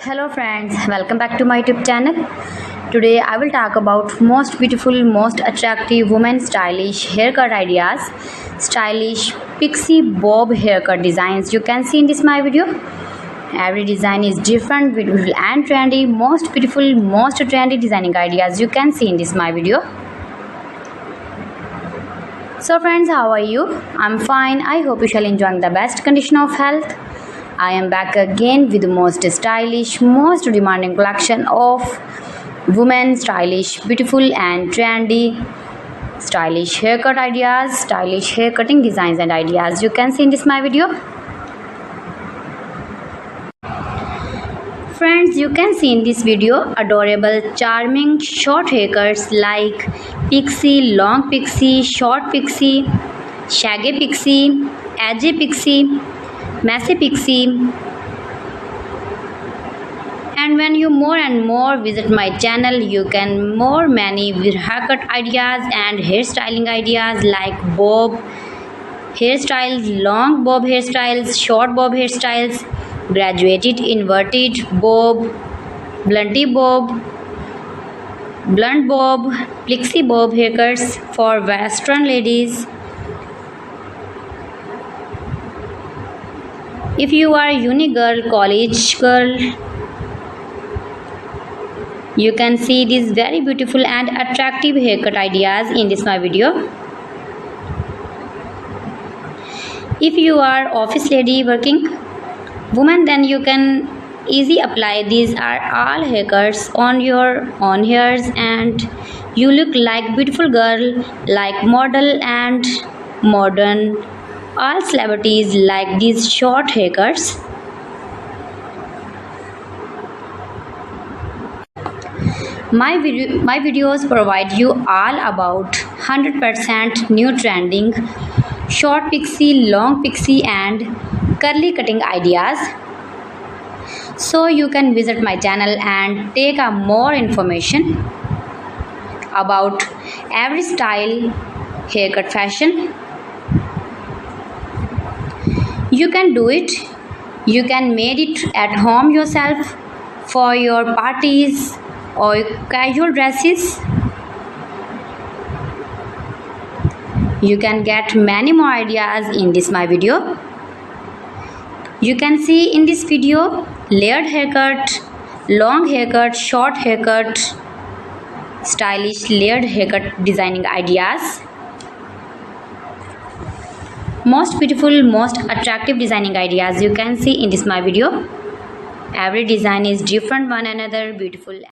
Hello friends, welcome back to my YouTube channel. Today I will talk about most beautiful, most attractive women stylish haircut ideas, stylish pixie bob haircut designs you can see in this my video. Every design is different, beautiful and trendy. Most beautiful, most trendy designing ideas you can see in this my video. So friends, how are you? I'm fine. I hope you shall enjoy the best condition of health. I am back again with the most stylish, most demanding collection of women stylish, beautiful and trendy stylish haircut ideas, stylish hair cutting designs and ideas you can see in this my video. Friends, you can see in this video adorable, charming short haircuts like pixie, long pixie, short pixie, shaggy pixie, edgy pixie, messy pixie. And when you more and more visit my channel, you can more many haircut ideas and hairstyling ideas like bob hairstyles, long bob hairstyles, short bob hairstyles, graduated inverted bob, blunty bob, blunt bob, pixie bob haircuts for western ladies. If you are uni girl, college girl, you can see these very beautiful and attractive haircut ideas in this my video. If you are office lady working woman, then you can easily apply these are all haircuts on your own hairs and you look like beautiful girl, like model and modern. All celebrities like these short haircuts. My videos provide you all about 100% new trending short pixie, long pixie and curly cutting ideas. So you can visit my channel and take a more information about every style haircut fashion. You can do it. You can make it at home yourself for your parties or casual dresses. You can get many more ideas in this my video. You can see in this video layered haircut, long haircut, short haircut, stylish layered haircut designing ideas. Most beautiful, most attractive designing ideas you can see in this my video. Every design is different one another, beautiful.